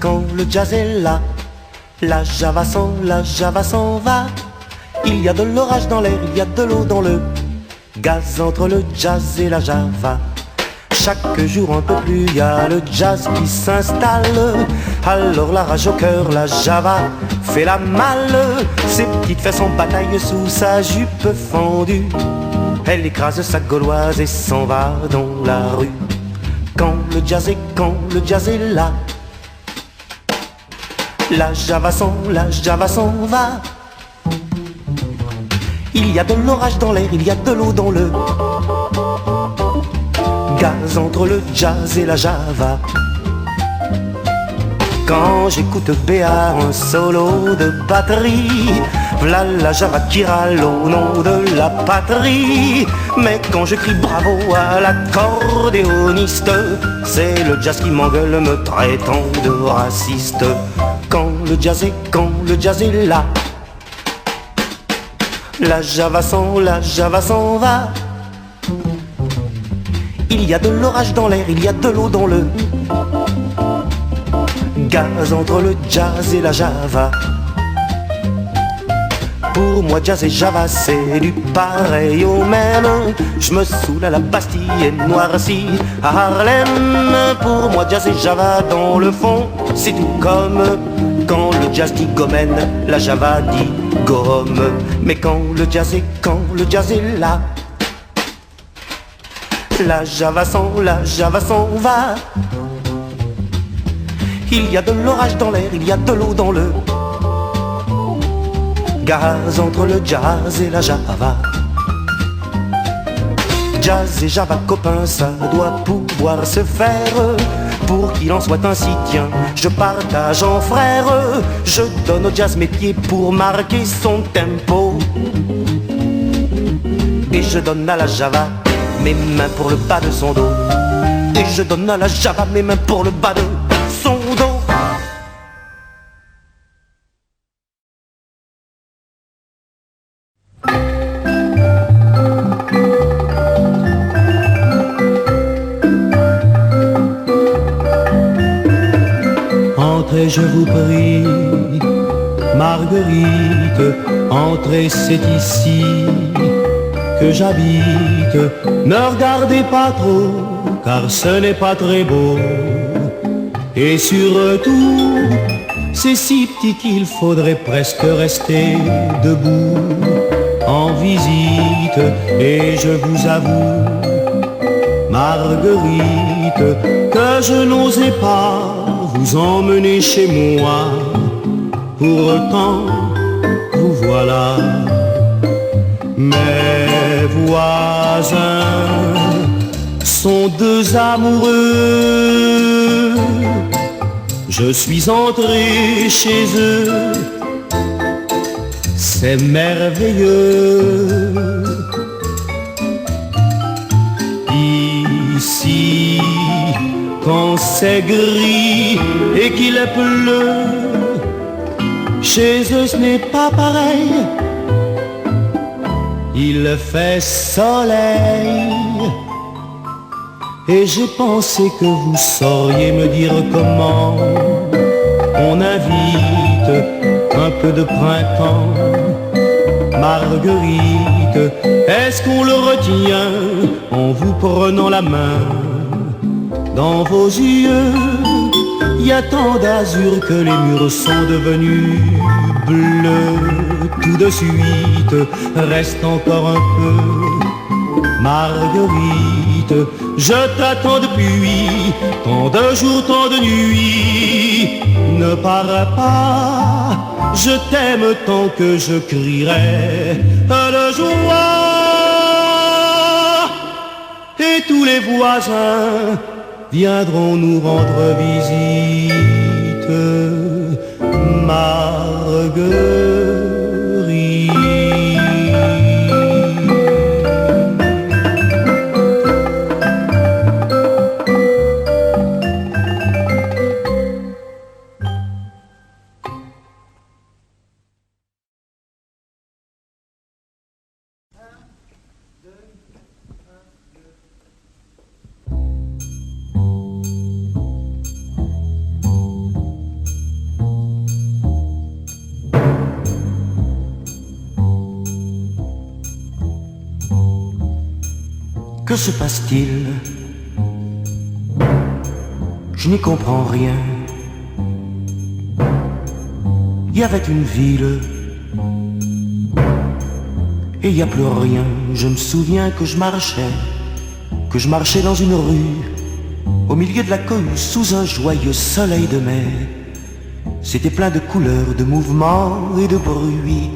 quand le jazz est là, la java s'en va. Il y a de l'orage dans l'air, il y a de l'eau dans le gaz entre le jazz et la java. Chaque jour un peu plus, il y a le jazz qui s'installe. Alors la rage au cœur, la java fait la malle. Ses petites fesses en bataille sous sa jupe fendue. Elle écrase sa gauloise et s'en va dans la rue. Quand le jazz est là, la java s'en va. Il y a de l'orage dans l'air, il y a de l'eau dans le gaz entre le jazz et la java. Quand j'écoute Béa, un solo de batterie, v'là la java qui râle au nom de la patrie. Mais quand je crie bravo à l'accordéoniste, c'est le jazz qui m'engueule me traitant de raciste. Quand le jazz est là, la java s'en va. Il y a de l'orage dans l'air, il y a de l'eau dans le gaz entre le jazz et la java. Pour moi jazz et java c'est du pareil au même. Je me saoule à la Bastille et noirci à Harlem. Pour moi jazz et java dans le fond c'est tout comme quand le jazz dit gomène, la java dit gomme. Mais quand le jazz est là, la java s'en va. Il y a de l'orage dans l'air, il y a de l'eau dans le gaz entre le jazz et la java. Jazz et java copains, ça doit pouvoir se faire. Pour qu'il en soit ainsi, tiens, je partage en frère. Je donne au jazz mes pieds pour marquer son tempo. Et je donne à la java mes mains pour le bas de son dos. Et je donne à la java mes mains pour le bas de son dos. Entrez, je vous prie, Marguerite, entrez, c'est ici que j'habite. Ne regardez pas trop, car ce n'est pas très beau. Et surtout, c'est si petit qu'il faudrait presque rester debout en visite. Et je vous avoue, Marguerite, que je n'osais pas vous emmener chez moi. Pourtant, vous voilà. Mes voisins sont deux amoureux. Je suis entré chez eux. C'est merveilleux. Ici, quand c'est gris et qu'il pleut, chez eux ce n'est pas pareil. Il fait soleil. Et j'ai pensé que vous sauriez me dire comment on invite un peu de printemps. Marguerite, est-ce qu'on le retient en vous prenant la main? Dans vos yeux, il y a tant d'azur que les murs sont devenus bleus. Tout de suite, reste encore un peu. Marguerite, je t'attends depuis tant de jours, tant de nuits. Ne pars pas, je t'aime tant que je crierai de joie. Et tous les voisins viendront nous rendre visite. Marguerite. Que se passe-t-il? Je n'y comprends rien. Il y avait une ville et il n'y a plus rien. Je me souviens que je marchais dans une rue, au milieu de la cohue, sous un joyeux soleil de mai. C'était plein de couleurs, de mouvements et de bruit.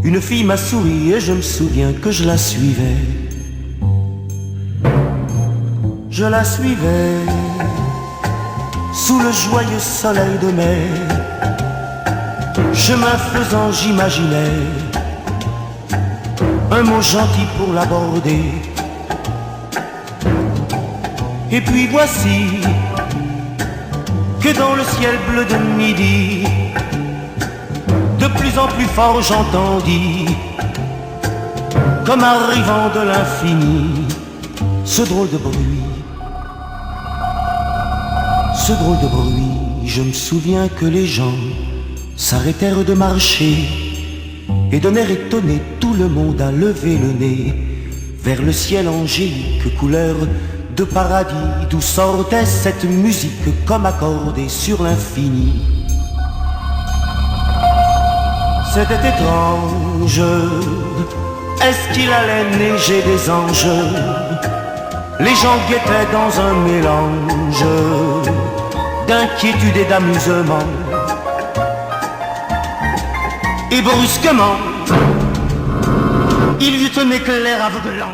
Une fille m'a souri et je me souviens que je la suivais. Je la suivais sous le joyeux soleil de mai. Chemin faisant, j'imaginais un mot gentil pour l'aborder. Et puis voici que dans le ciel bleu de midi, de plus en plus fort j'entendis, comme arrivant de l'infini, ce drôle de bruit. Ce drôle de bruit, je me souviens que les gens s'arrêtèrent de marcher et d'un air étonné tout le monde a levé le nez vers le ciel angélique, couleur de paradis, d'où sortait cette musique comme accordée sur l'infini. C'était étrange, est-ce qu'il allait neiger des anges? Les gens guettaient dans un mélange d'inquiétude et d'amusement. Et brusquement, il y eut un éclair aveuglant.